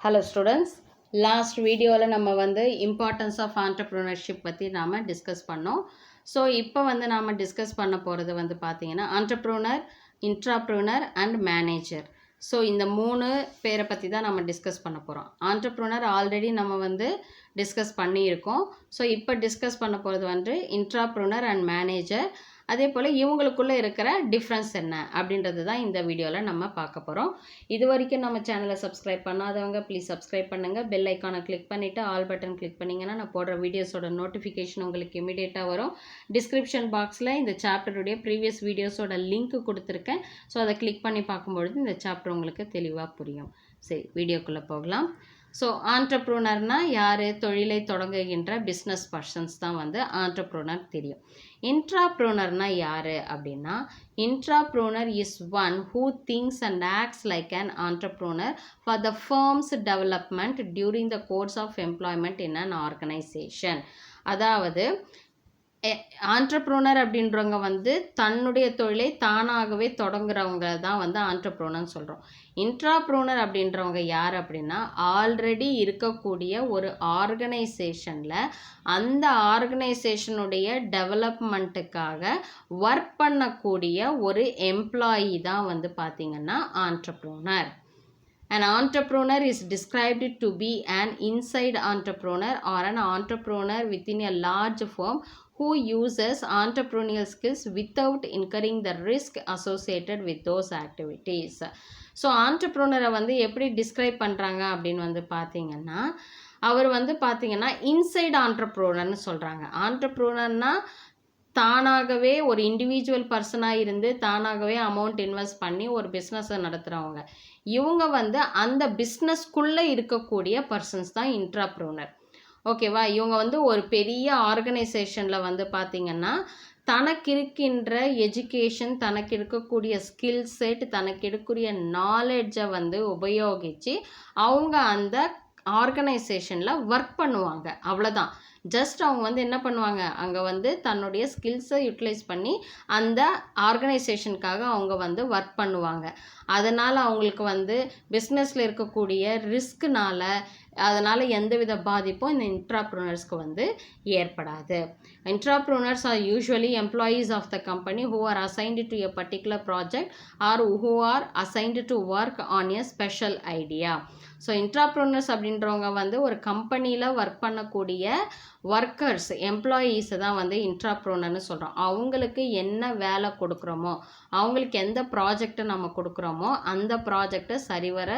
Hello students, last video நம்ம வந்து importance of entrepreneurship பற்றி நாம் டிஸ்கஸ் பண்ணோம். ஸோ இப்போ வந்து நாம் டிஸ்கஸ் பண்ண போகிறது வந்து பார்த்தீங்கன்னா entrepreneur, intrapreneur and manager. So இந்த மூணு பேரை பற்றி தான் நம்ம டிஸ்கஸ் பண்ண போகிறோம். entrepreneur ஆல்ரெடி நம்ம வந்து டிஸ்கஸ் பண்ணியிருக்கோம். ஸோ இப்போ டிஸ்கஸ் பண்ண போகிறது வந்து intrapreneur and manager. அதே போல் இவங்களுக்குள்ளே இருக்கிற டிஃப்ரென்ஸ் என்ன அப்படின்றது தான் இந்த வீடியோவில் நம்ம பார்க்க போகிறோம். இது வரைக்கும் நம்ம சேனலை சப்ஸ்கிரைப் பண்ணாதவங்க ப்ளீஸ் சப்ஸ்கிரைப் பண்ணுங்கள். பெல் ஐக்கானை கிளிக் பண்ணிவிட்டு ஆல் பட்டன் கிளிக் பண்ணிங்கன்னா நான் போடுற வீடியோஸோட நோட்டிஃபிகேஷன் உங்களுக்கு இமீடியட்டாக வரும். டிஸ்கிரிப்ஷன் பாக்ஸில் இந்த சாப்டருடைய ப்ரீவியஸ் வீடியோஸோட லிங்க் கொடுத்துருக்கேன். ஸோ அதை கிளிக் பண்ணி பார்க்கும்பொழுது இந்த சாப்டர் உங்களுக்கு தெளிவாக புரியும். சரி, வீடியோக்குள்ளே போகலாம். ஸோ ஆண்டர்ப்ரூனர்னா யார்? தொழிலை தொடங்குகின்ற பிஸ்னஸ் பர்சன்ஸ் தான் வந்து ஆண்டர்ப்ரூனர் தெரியும். இன்ட்ராப்ரூனர்னா யார் அப்படின்னா, intrapreneur is one who thinks and acts like an entrepreneur for the firm's development during the course of employment in an organisation. அதாவது ஆண்டர்ப்ரூனர் அப்படின்றவங்க வந்து தன்னுடைய தொழிலை தானாகவே தொடங்குறவங்க தான் வந்து ஆண்டர்ப்ரூனர்னு சொல்கிறோம். இன்ட்ராப்ரூனர் அப்படின்றவங்க யார் அப்படின்னா, ஆல்ரெடி இருக்கக்கூடிய ஒரு ஆர்கனைசேஷனில் அந்த ஆர்கனைசேஷனுடைய டெவலப்மெண்ட்டுக்காக ஒர்க் பண்ணக்கூடிய ஒரு எம்ப்ளாயி தான் வந்து பார்த்திங்கன்னா entrepreneur. An entrepreneur is described to be an inside entrepreneur or an entrepreneur within a large firm who uses entrepreneurial skills without incurring the risk associated with those activities. So ஆண்டர்ப்ரூனரை வந்து எப்படி describe பண்ணுறாங்க அப்படின்னு வந்து பார்த்தீங்கன்னா, அவர் வந்து பார்த்தீங்கன்னா inside ஆண்டர்ப்ரூனர்னு சொல்கிறாங்க. ஆண்டர்ப்ரூனர்னால் தானாகவே ஒரு இண்டிவிஜுவல் பர்சனாக இருந்து தானாகவே அமௌண்ட் இன்வெஸ்ட் பண்ணி ஒரு பிஸ்னஸை நடத்துகிறவங்க. இவங்க வந்து அந்த பிஸ்னஸ்க்குள்ளே இருக்கக்கூடிய பர்சன்ஸ் தான் இன்ட்ராப்ரூனர். ஓகேவா? இவங்க வந்து ஒரு பெரிய ஆர்கனைசேஷனில் வந்து பார்த்திங்கன்னா தனக்கு இருக்கின்ற எஜுகேஷன், தனக்கு இருக்கக்கூடிய ஸ்கில் செட், தனக்கு இருக்கக்கூடிய நாலேஜை வந்து உபயோகித்து அவங்க அந்த ஆர்கனைசேஷனில் ஒர்க் பண்ணுவாங்க. அவ்வளோதான். ஜஸ்ட் அவங்க வந்து என்ன பண்ணுவாங்க, அங்கே வந்து தன்னுடைய ஸ்கில்ஸை யூட்டிலைஸ் பண்ணி அந்த ஆர்கனைசேஷனுக்காக அவங்க வந்து ஒர்க் பண்ணுவாங்க. அதனால் அவங்களுக்கு வந்து பிஸ்னஸில் இருக்கக்கூடிய ரிஸ்க்குனால அதனால் எந்தவித பாதிப்பும் இந்த இன்ட்ராப்ரூனர்ஸ்க்கு வந்து ஏற்படாது. Intrapreneurs are usually employees of the company who are assigned to a particular project or who are assigned to work on a special idea. So intrapreneurs அப்படின்றவங்க வந்து ஒரு கம்பெனியில் ஒர்க் பண்ணக்கூடிய ஒர்க்கர்ஸ், எம்ப்ளாயீஸை தான் வந்து இன்ட்ராப்ரூனர்னு சொல்கிறோம். அவங்களுக்கு என்ன வேலை கொடுக்குறோமோ, அவங்களுக்கு எந்த ப்ராஜெக்டை நம்ம கொடுக்குறோமோ அந்த ப்ராஜெக்டை சரிவர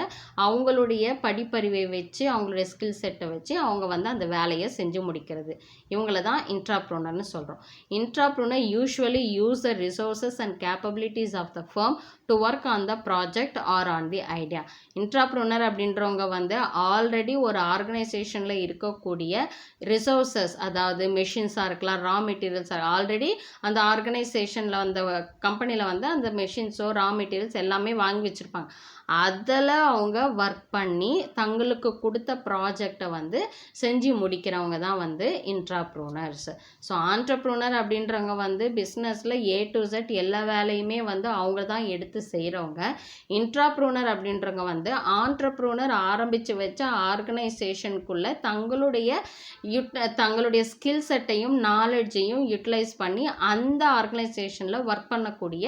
அவங்களுடைய படிப்பறிவை வச்சு அவங்களுடைய ஸ்கில் செட்டை வச்சு அவங்க வந்து அந்த வேலையை செஞ்சு முடிக்கிறது. இவங்கள தான் இன்ட்ராப்ரூனர்னு சொல்கிறோம். Intrapreneur usually use the resources and capabilities of the firm to work on the project or on the idea. Intrapreneur அப்படின்றவங்க வந்து ஆல்ரெடி ஒரு ஆர்கனைசேஷனில் இருக்கக்கூடிய ரிசோர்ஸஸ், அதாவது மெஷின்ஸாக இருக்கலாம், ரா மெட்டீரியல்ஸாக, ஆல்ரெடி அந்த ஆர்கனைசேஷனில் அந்த கம்பெனியில் வந்து அந்த மெஷின்ஸோ ரா மெட்டீரியல்ஸ் எல்லாமே வாங்கி வச்சுருப்பாங்க. அதில் அவங்க ஒர்க் பண்ணி தங்களுக்கு கொடுத்த ப்ராஜெக்டை வந்து செஞ்சு முடிக்கிறவங்க தான் வந்து இன்ட்ராப்ரூனர்ஸ். ஸோ ஆண்டர்ப்ரூனர் அப்படின்றவங்க வந்து பிஸ்னஸில் A to Z எல்லா வேலையுமே வந்து அவங்க தான் எடுத்து செய்கிறவங்க. இன்ட்ராப்ரூனர் அப்படின்றவங்க வந்து ஆண்டர்ப்ரூனர் ஆரம்பித்து வச்ச ஆர்கனைசேஷனுக்குள்ளே தங்களுடைய ஸ்கில் செட்டையும் நாலேஜையும் யூட்டிலைஸ் பண்ணி அந்த ஆர்கனைசேஷனில் ஒர்க் பண்ணக்கூடிய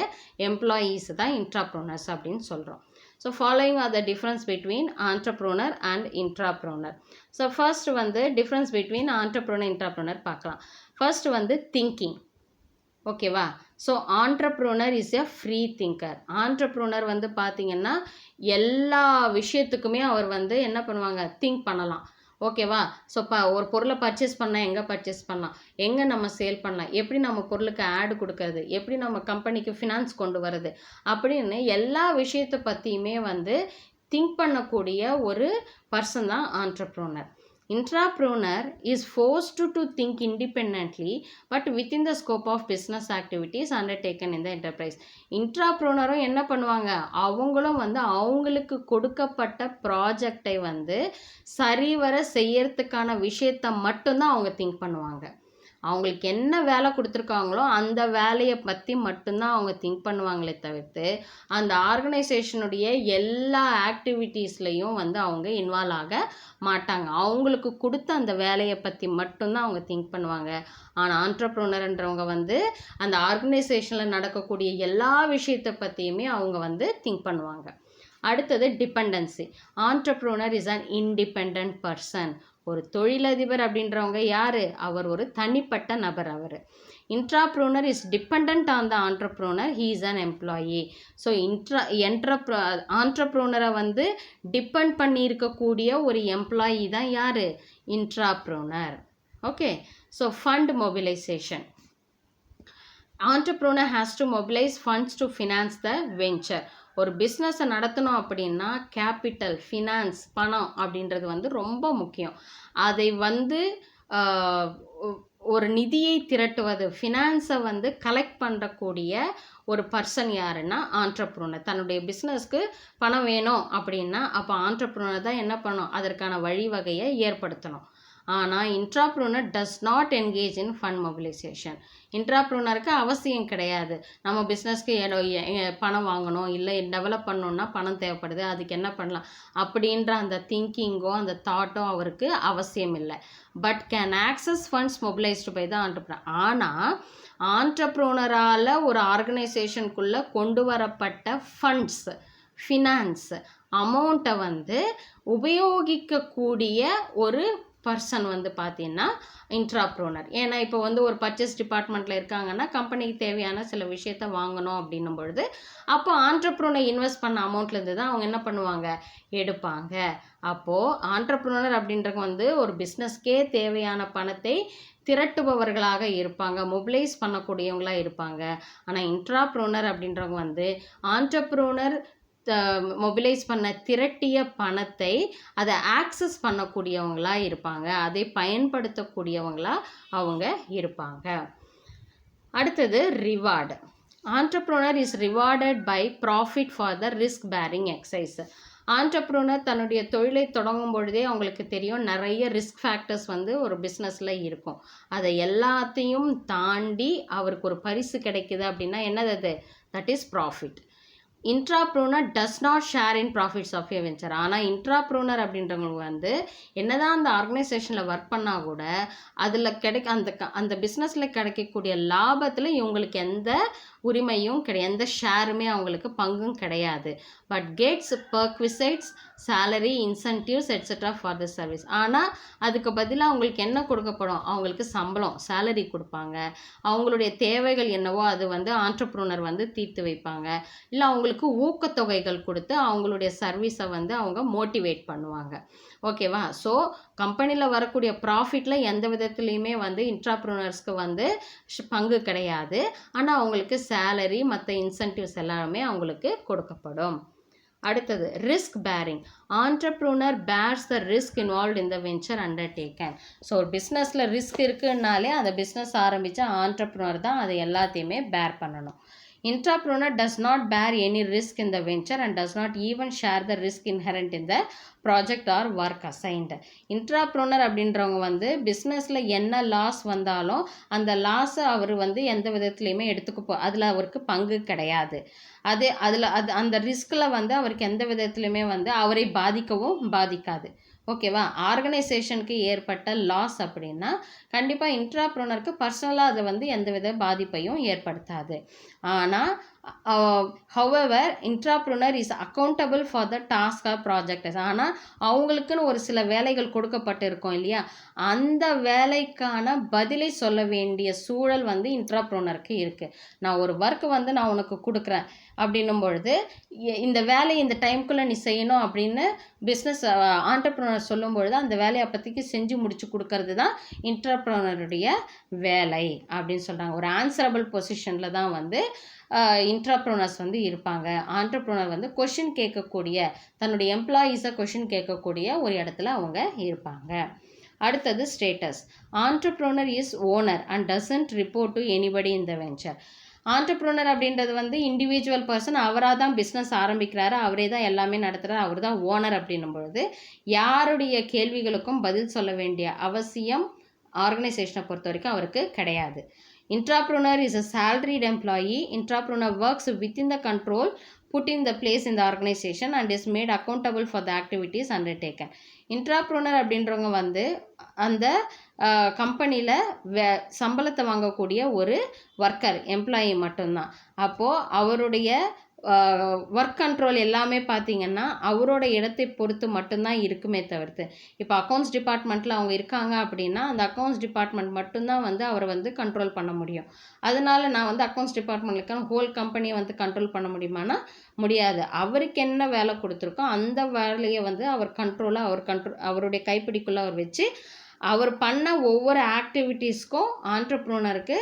எம்ப்ளாயீஸ் தான் இன்ட்ராப்ரூனர்ஸ் அப்படின்னு சொல்கிறோம். So following are the difference between entrepreneur and intrapreneur. So first வந்து difference between entrepreneur intrapreneur பார்க்கலாம். First வந்து thinking. ஓகேவா? So entrepreneur is a free thinker. Entrepreneur வந்து பார்த்திங்கன்னா எல்லா விஷயத்துக்குமே அவர் வந்து என்ன பண்ணுவாங்க, திங்க் பண்ணலாம். ஓகேவா? ஸோ ஒரு பொருளை பர்ச்சேஸ் பண்ணால் எங்கே பர்ச்சேஸ் பண்ணலாம், எங்கே நம்ம சேல் பண்ணலாம், எப்படி நம்ம பொருளுக்கு ஆடு கொடுக்கறது, எப்படி நம்ம கம்பெனிக்கு ஃபினான்ஸ் கொண்டு வர்றது அப்படின்னு எல்லா விஷயத்தை பற்றியுமே வந்து திங்க் பண்ணக்கூடிய ஒரு பர்சன் தான் entrepreneur. Intrapreneur is forced to think independently but within the scope of business activities undertaken in the enterprise. இன்ட்ராப்ரூனரும் என்ன பண்ணுவாங்க, அவங்களும் வந்து அவங்களுக்கு கொடுக்கப்பட்ட ப்ராஜெக்டை வந்து சரிவர செய்யறதுக்கான விஷயத்தை மட்டும்தான் அவங்க திங்க் பண்ணுவாங்க. அவங்களுக்கு என்ன வேலை கொடுத்துருக்காங்களோ அந்த வேலையை பற்றி மட்டும்தான் அவங்க திங்க் பண்ணுவாங்களே தவிர்த்து அந்த ஆர்கனைசேஷனுடைய எல்லா ஆக்டிவிட்டீஸ்லையும் வந்து அவங்க இன்வால்வ் ஆக மாட்டாங்க. அவங்களுக்கு கொடுத்த அந்த வேலையை பற்றி மட்டும்தான் அவங்க திங்க் பண்ணுவாங்க. ஆனால் ஆண்டர்ப்ரூனர்ன்றவங்க வந்து அந்த ஆர்கனைசேஷனில் நடக்கக்கூடிய எல்லா விஷயத்தை பற்றியுமே அவங்க வந்து திங்க் பண்ணுவாங்க. அடுத்தது dependency. Entrepreneur is an independent person. ஒரு தொழிலதிபர் அப்படின்றவங்க யார்? அவர் ஒரு தனிப்பட்ட நபர். அவர் intrapreneur is depend on the entrepreneur, he is an employee. So ஆண்டர்ப்ரூனரை வந்து டிபெண்ட் பண்ணி இருக்கக்கூடிய ஒரு எம்ப்ளாயி தான் யார்? Intrapreneur. Okay. So fund mobilisation. Entrepreneur has to mobilize funds to finance the venture. ஒரு பிஸ்னஸை நடத்தணும் அப்படின்னா கேபிட்டல், ஃபினான்ஸ், பணம் அப்படின்றது வந்து ரொம்ப முக்கியம். அதை வந்து ஒரு நிதியை திரட்டுவது, ஃபினான்ஸை வந்து கலெக்ட் பண்ணக்கூடிய ஒரு பர்சன் யாருன்னா ஆண்டர்ப்ரூனர். தன்னுடைய பிஸ்னஸ்க்கு பணம் வேணும் அப்படின்னா அப்போ ஆண்டர்ப்ரூனர் தான் என்ன பண்ணணும்? அதற்கான வழிவகையை ஏற்படுத்தணும். ஆனால் intrapreneur does not engage in fund mobilisation. இன்ட்ராப்ரூனருக்கு அவசியம் கிடையாது. நம்ம பிஸ்னஸ்க்கு பணம் வாங்கணும், இல்லை டெவலப் பண்ணணுன்னா பணம் தேவைப்படுது, அதுக்கு என்ன பண்ணலாம் அப்படின்ற அந்த திங்கிங்கோ அந்த தாட்டோ அவருக்கு அவசியம் இல்லை. But can access funds mobilised by the entrepreneur. ஆனால் ஆண்டர்ப்ரூனரால் ஒரு ஆர்கனைசேஷனுக்குள்ளே கொண்டு வரப்பட்ட ஃபண்ட்ஸ், ஃபினான்ஸ் அமௌண்ட்டை வந்து உபயோகிக்கக்கூடிய ஒரு பர்சன் வந்து பார்த்தீங்கன்னா இன்ட்ராப்ரூனர். ஏன்னா இப்போ வந்து ஒரு பர்ச்சேஸ் டிபார்ட்மெண்ட்டில் இருக்காங்கன்னா கம்பெனிக்கு தேவையான சில விஷயத்த வாங்கணும் அப்படின்னும் பொழுது அப்போ ஆண்டர்ப்ரூனர் இன்வெஸ்ட் பண்ண அமௌண்ட்லேருந்து தான் அவங்க என்ன பண்ணுவாங்க? எடுப்பாங்க. அப்போது ஆண்டர்ப்ரூனர் அப்படின்றவங்க வந்து ஒரு பிஸ்னஸ்க்கே தேவையான பணத்தை திரட்டுபவர்களாக இருப்பாங்க, மொபிலைஸ் பண்ணக்கூடியவங்களாக இருப்பாங்க. ஆனால் இன்ட்ராப்ரூனர் அப்படின்றவங்க வந்து ஆண்டர்ப்ரூனர் மொபிலைஸ் பண்ண திரட்டிய பணத்தை அதை ஆக்சஸ் பண்ணக்கூடியவங்களாக இருப்பாங்க, அதை பயன்படுத்தக்கூடியவங்களாக அவங்க இருப்பாங்க. அடுத்தது reward. Entrepreneur is rewarded by profit for the risk bearing exercise. Entrepreneur தன்னுடைய தொழிலை தொடங்கும் பொழுதே அவங்களுக்கு தெரியும் நிறைய ரிஸ்க் ஃபேக்டர்ஸ் வந்து ஒரு பிஸ்னஸில் இருக்கும். அதை எல்லாத்தையும் தாண்டி அவருக்கு ஒரு பரிசு கிடைக்குது அப்படின்னா என்னது அது? That is profit. Intrapreneur does not share in profits of a venture. ஆனால் இன்ட்ராப்ரூனர் அப்படின்றவங்க வந்து என்னதான் அந்த ஆர்கனைசேஷனில் ஒர்க் பண்ணால் கூட அதில் அந்த பிஸ்னஸில் கிடைக்கக்கூடிய லாபத்தில் இவங்களுக்கு எந்த உரிமையும் கிடையாது, எந்த ஷேருமே அவங்களுக்கு பங்கும் கிடையாது. But gets perquisites, salary, incentives etcetera for the service. ஆனால் அதுக்கு பதிலாக அவங்களுக்கு என்ன கொடுக்கப்படும்? அவங்களுக்கு சம்பளம், சேலரி கொடுப்பாங்க. அவங்களுடைய தேவைகள் என்னவோ அது வந்து ஆண்டர்ப்ரூனர் வந்து தீர்த்து வைப்பாங்க. இல்லை அவங்களுக்கு ஊக்கத்தொகைகள் கொடுத்து அவங்களுடைய சர்வீஸை வந்து அவங்க மோட்டிவேட் பண்ணுவாங்க. ஓகேவா? ஸோ கம்பெனியில் வரக்கூடிய ப்ராஃபிட்டில் எந்த விதத்துலேயுமே வந்து இன்ட்ராப்ரூனர்ஸ்க்கு வந்து பங்கு கிடையாது. ஆனால் அவங்களுக்கு சேலரி, மற்ற இன்சென்டிவ்ஸ் எல்லாமே அவங்களுக்கு கொடுக்கப்படும். அடுத்தது risk bearing. Entrepreneur bears the risk involve in the venture undertaken. So ஒரு பிஸ்னஸில் ரிஸ்க் இருக்குன்னாலே அந்த பிஸ்னஸ் ஆரம்பித்த ஆண்டர்ப்ரூனர் தான் அதை எல்லாத்தையுமே பேர் பண்ணணும். Intrapreneur does not bear any risk in the venture and does not even share the risk inherent in the project or work assigned. Intrapreneur அப்படின்றவங்க வந்து பிஸ்னஸில் என்ன லாஸ் வந்தாலும் அந்த லாஸை அவர் வந்து எந்த விதத்துலையுமே அதில் அவருக்கு பங்கு கிடையாது. அந்த ரிஸ்கில் வந்து அவருக்கு எந்த விதத்துலையுமே வந்து அவரை பாதிக்கவும் பாதிக்காது. ஓகேவா? ஆர்கனைசேஷனுக்கு ஏற்பட்ட லாஸ் அப்படின்னா கண்டிப்பாக இன்ட்ராப்ரூனருக்கு பர்சனலாக அது வந்து எந்தவித பாதிப்பையும் ஏற்படுத்தாது. ஆனால் however intrapreneur is accountable for the task or project. ஆனால் அவங்களுக்குன்னு ஒரு சில வேலைகள் கொடுக்கப்பட்டு இருக்கும் இல்லையா, அந்த வேலைக்கான பதிலை சொல்ல வேண்டிய சூழல் வந்து இன்ட்ராப்ரூனருக்கு இருக்குது. நான் ஒரு ஒர்க் வந்து நான் உனக்கு கொடுக்குறேன் அப்படின்னும் பொழுது இந்த வேலையை இந்த டைமுக்குள்ளே நீ செய்யணும் அப்படின்னு பிஸ்னஸ் ஆண்டர்ப்ரூனர் சொல்லும் பொழுது அந்த வேலையை அப்போதைக்கு செஞ்சு முடிச்சு கொடுக்கறது தான் இன்ட்ராப்ரூனருடைய வேலை அப்படின்னு சொல்கிறாங்க. ஒரு ஆன்சரபிள் பொசிஷனில் தான் வந்து இன்ட்ராப்ரூனர்ஸ் வந்து இருப்பாங்க. ஆண்டர்ப்ரூனர் வந்து கொஷின் கேட்கக்கூடிய, தன்னுடைய எம்ப்ளாயீஸை கொஷின் கேட்கக்கூடிய ஒரு இடத்துல அவங்க இருப்பாங்க. அடுத்தது status. Entrepreneur is owner and doesn't report to anybody in the venture. Entrepreneur அப்படின்றது வந்து இண்டிவிஜுவல் பர்சன், அவராக தான் பிஸ்னஸ் ஆரம்பிக்கிறாரு, அவரே தான் எல்லாமே நடத்துகிறார், அவர் தான் ஓனர் அப்படின்னும் பொழுது யாருடைய கேள்விகளுக்கும் பதில் சொல்ல வேண்டிய அவசியம் ஆர்கனைசேஷனை பொறுத்த வரைக்கும் அவருக்கு கிடையாது. இன்ட்ராப்ரூனர் is a salaried employee. Intrapreneur works within the control put in the place in the organization and is made accountable for the activities undertaken. இன்ட்ராப்ரூனர் அப்படின்றவங்க வந்து அந்த கம்பெனியில் சம்பளத்தை வாங்கக்கூடிய ஒரு ஒர்க்கர், எம்ப்ளாயி மட்டும்தான். அப்போது அவருடைய ஒர்க் கண்ட்ரோல் எல்லாமே பார்த்திங்கன்னா அவரோட இடத்தை பொறுத்து மட்டும்தான் இருக்குமே தவிர்த்து, இப்போ அக்கௌண்ட்ஸ் டிபார்ட்மெண்ட்டில் அவங்க இருக்காங்க அப்படின்னா அந்த அக்கௌண்ட்ஸ் டிபார்ட்மெண்ட் மட்டும்தான் வந்து அவரை வந்து கண்ட்ரோல் பண்ண முடியும். அதனால நான் வந்து அக்கௌண்ட்ஸ் டிபார்ட்மெண்ட்டுக்கான ஹோல் கம்பெனியை வந்து கண்ட்ரோல் பண்ண முடியுமானா முடியாது. அவருக்கு என்ன வேலை கொடுத்துருக்கோ அந்த வேலையை வந்து அவர் அவருடைய கைப்பிடிக்குள்ளே அவர் வச்சு அவர் பண்ண ஒவ்வொரு ஆக்டிவிட்டீஸ்க்கும் ஆண்டர்ப்ரூனருக்கு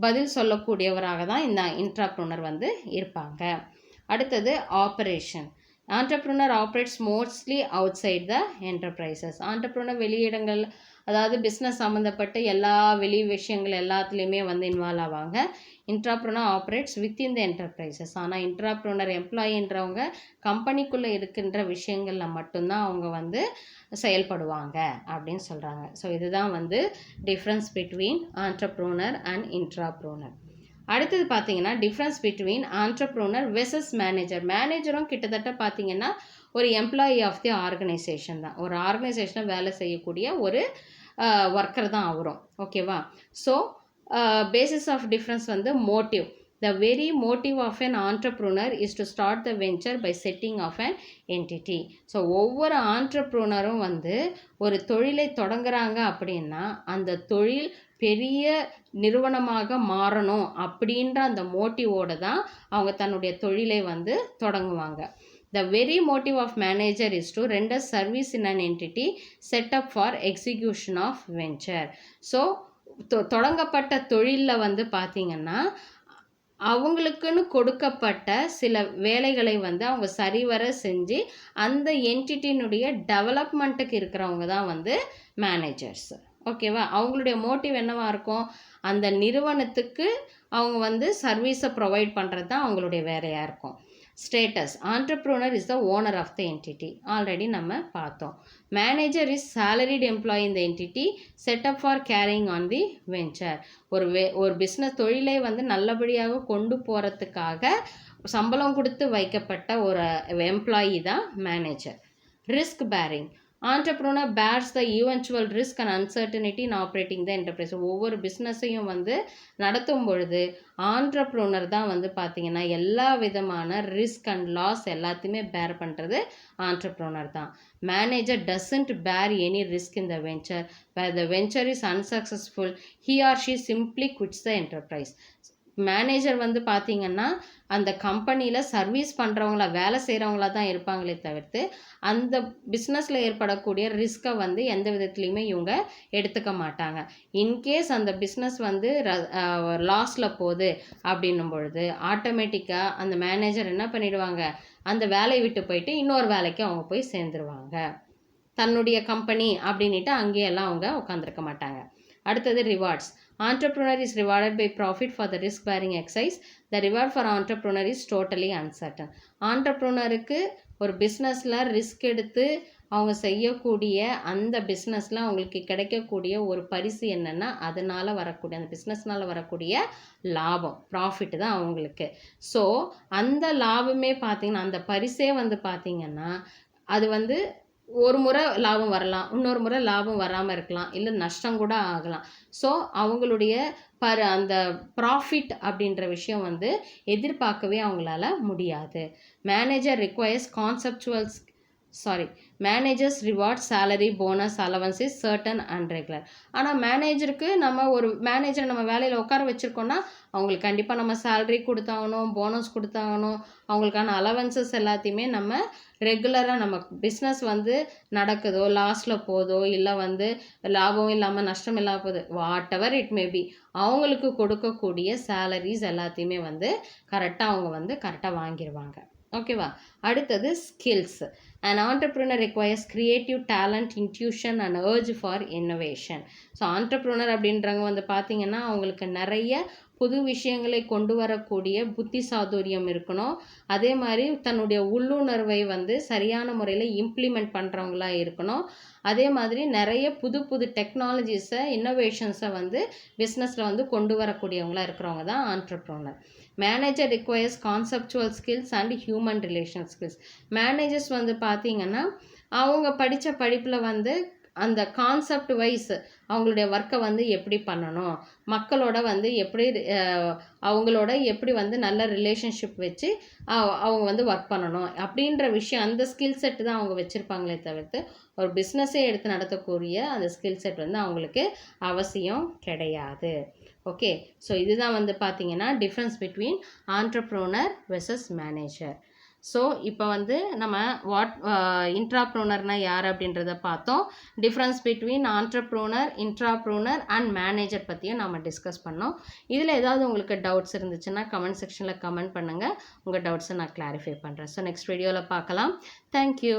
பதில் சொல்லக்கூடியவராக தான் இந்த இன்ட்ராப்ரூனர் வந்து இருப்பாங்க. அடுத்தது operation. Entrepreneur operates mostly outside the enterprises. Entrepreneur வெளியிடங்கள், அதாவது பிஸ்னஸ் சம்மந்தப்பட்ட எல்லா வெளி விஷயங்கள் எல்லாத்துலேயுமே வந்து இன்வால்வ் ஆவாங்க. இன்ட்ராப்ரூனர் ஆப்ரேட்ஸ் வித்தின் த என்டர்பிரைசஸ். ஆனால் இன்ட்ராப்ரூனர் எம்ப்ளாயின்றவங்க கம்பெனிக்குள்ளே இருக்கின்ற விஷயங்களில் மட்டும்தான் அவங்க வந்து செயல்படுவாங்க அப்படின்னு சொல்கிறாங்க. ஸோ இதுதான் வந்து டிஃப்ரென்ஸ் பிட்வீன் ஆண்டர்ப்ரூனர் அண்ட் இன்ட்ராப்ரூனர். அடுத்தது பார்த்தீங்கன்னா difference between entrepreneur versus manager. மேனேஜரும் கிட்டத்தட்ட பார்த்தீங்கன்னா ஒரு எம்ப்ளாயி ஆஃப் தி ஆர்கனைசேஷன் தான். ஒரு ஆர்கனைசேஷனை வேலை செய்யக்கூடிய ஒரு ஒர்க்கர் தான் அவரும். ஓகேவா? ஸோ பேசிஸ் ஆஃப் டிஃப்ரென்ஸ் வந்து motive. The very motive of an entrepreneur is to start the venture by setting of an entity. So ஒவ்வொரு ஆண்டர்ப்ரூனரும் வந்து ஒரு தொழிலை தொடங்குறாங்க அப்படின்னா அந்த தொழில் பெரிய நிறுவனமாக மாறணும் அப்படின்ற அந்த மோட்டிவோடு தான் அவங்க தன்னுடைய தொழிலை வந்து தொடங்குவாங்க. The very motive of manager is to render service in an entity set up for execution of venture. So தொடங்கப்பட்ட தொழிலில் வந்து பார்த்திங்கன்னா அவங்களுக்குன்னு கொடுக்கப்பட்ட சில வேலைகளை வந்து அவங்க சரிவர செஞ்சு அந்த என்டிட்டினுடைய டெவலப்மெண்ட்டுக்கு இருக்கிறவங்க தான் வந்து மேனேஜர்ஸ். ஓகேவா? அவங்களுடைய மோட்டிவ் என்னவாக இருக்கும்? அந்த நிறுவனத்துக்கு அவங்க வந்து சர்வீஸை ப்ரொவைட் பண்ணுறது தான் அவங்களுடைய வேலையாக இருக்கும். Status. Entrepreneur is the owner of the entity. Already நம்ம பார்த்தோம். Manager is salaried employee in the entity set up for carrying on the venture. ஒரு பிஸ்னஸ் தொழிலை வந்து நல்லபடியாக கொண்டு போகிறதுக்காக சம்பளம் கொடுத்து வைக்கப்பட்ட ஒரு எம்ப்ளாயி தான் manager. Risk bearing. entrepreneur bears the eventual risk and uncertainty in operating the enterprise. ஒவ்வொரு பிஸ்னஸையும் வந்து நடத்தும் பொழுது ஆண்டர்ப்ரூனர் தான் வந்து பார்த்திங்கன்னா எல்லா விதமான ரிஸ்க் அண்ட் லாஸ் எல்லாத்தையுமே பேர் பண்ணுறது ஆண்டர்ப்ரூனர் தான். Manager doesn't bear any risk in the venture. where the venture is unsuccessful, he or she simply quits the enterprise. Manager வந்து பார்த்திங்கன்னா அந்த கம்பெனியில் சர்வீஸ் பண்ணுறவங்கள வேலை செய்கிறவங்களா தான் இருப்பாங்களே தவிர்த்து அந்த பிஸ்னஸில் ஏற்படக்கூடிய ரிஸ்க்கை வந்து எந்த விதத்துலேயுமே இவங்க எடுத்துக்க மாட்டாங்க. இன்கேஸ் அந்த பிஸ்னஸ் வந்து லாஸில் போகுது அப்படின்னும் பொழுது ஆட்டோமேட்டிக்காக அந்த மேனேஜர் என்ன பண்ணிடுவாங்க? அந்த வேலையை விட்டு போயிட்டு இன்னொரு வேலைக்கு அவங்க போய் சேர்ந்துருவாங்க. தன்னுடைய கம்பெனி அப்படின்ட்டு அங்கேயெல்லாம் அவங்க உட்காந்துருக்க மாட்டாங்க. அடுத்தது rewards. Entrepreneur is rewarded by profit for the risk bearing exercise. The reward for entrepreneur is totally uncertain. ஆண்டர்ப்ரூனருக்கு ஒரு பிஸ்னஸில் ரிஸ்க் எடுத்து அவங்க செய்யக்கூடிய அந்த பிஸ்னஸில் அவங்களுக்கு கிடைக்கக்கூடிய ஒரு பரிசு என்னென்னா அதனால் வரக்கூடிய அந்த பிஸ்னஸ்னால் வரக்கூடிய லாபம், ப்ராஃபிட் தான் அவங்களுக்கு. ஸோ அந்த லாபமே பார்த்திங்கன்னா அந்த பரிசே வந்து பார்த்திங்கன்னா அது வந்து ஒரு முறை லாபம் வரலாம், இன்னொரு முறை லாபம் வராமல் இருக்கலாம், இல்லை நஷ்டம் கூட ஆகலாம். ஸோ அவங்களுடைய அந்த ப்ராஃபிட் அப்படின்ற விஷயம் வந்து எதிர்பார்க்கவே அவங்களால முடியாது. Managers reward salary bonus allowance is certain and regular. ஆனால் மேனேஜருக்கு நம்ம ஒரு மேனேஜரை நம்ம வேலையில் உட்கார வச்சுருக்கோன்னா அவங்களுக்கு கண்டிப்பாக நம்ம சேலரி கொடுத்தாகணும், போனஸ் கொடுத்தாகணும், அவங்களுக்கான அலவன்சஸ் எல்லாத்தையுமே நம்ம ரெகுலராக நம்ம பிஸ்னஸ் வந்து நடக்குதோ லாஸில் போதோ இல்லை வந்து லாபம் இல்லாமல் நஷ்டம் இல்லாமல் போகுது வாட் எவர் இட் மேபி அவங்களுக்கு கொடுக்கக்கூடிய சேலரிஸ் எல்லாத்தையுமே வந்து கரெக்டாக அவங்க வந்து கரெக்டாக வாங்கிடுவாங்க. ஓகேவா? அடுத்தது skills. An entrepreneur requires creative talent, intuition and urge for innovation. So entrepreneur அப்படின்றவங்க வந்து பார்த்திங்கன்னா அவங்களுக்கு நிறைய புது விஷயங்களை கொண்டு வரக்கூடிய புத்தி சாதுரியம் இருக்கணும். அதே மாதிரி தன்னுடைய உள்ளுணர்வை வந்து சரியான முறையில் இம்ப்ளிமெண்ட் பண்ணுறவங்களா இருக்கணும். அதே மாதிரி நிறைய புது புது டெக்னாலஜிஸை இன்னோவேஷன்ஸை வந்து பிஸ்னஸில் வந்து கொண்டு வரக்கூடியவங்களா இருக்கிறவங்க தான் entrepreneur. Manager requires conceptual skills and human relation skills. Managers வந்து பார்த்திங்கன்னா அவங்க படித்த படிப்பில் வந்து அந்த கான்செப்ட் வைஸ் அவங்களுடைய ஒர்க்கை வந்து எப்படி பண்ணணும், மக்களோட வந்து எப்படி அவங்களோட எப்படி வந்து நல்ல ரிலேஷன்ஷிப் வச்சு அவங்க வந்து ஒர்க் பண்ணணும் அப்படின்ற விஷயம், அந்த ஸ்கில் செட்டு தான் அவங்க வச்சுருப்பாங்களே தவிர்த்து ஒரு பிஸ்னஸே எடுத்து நடத்தக்கூடிய அந்த ஸ்கில் செட் வந்து அவங்களுக்கு அவசியம் கிடையாது. ஓகே, ஸோ இதுதான் வந்து பார்த்தீங்கன்னா difference between entrepreneur versus manager. So இப்போ வந்து நம்ம இன்ட்ராப்ரூனர்னால் யார் அப்படின்றத பார்த்தோம். Difference between entrepreneur, intrapreneur and manager பற்றியும் நம்ம டிஸ்கஸ் பண்ணோம். இதில் ஏதாவது உங்களுக்கு டவுட்ஸ் இருந்துச்சுன்னா கமெண்ட் செக்ஷனில் கமெண்ட் பண்ணுங்கள். உங்கள் டவுட்ஸை நான் கிளாரிஃபை பண்ணுறேன். ஸோ நெக்ஸ்ட் வீடியோவில் பார்க்கலாம். தேங்க்யூ.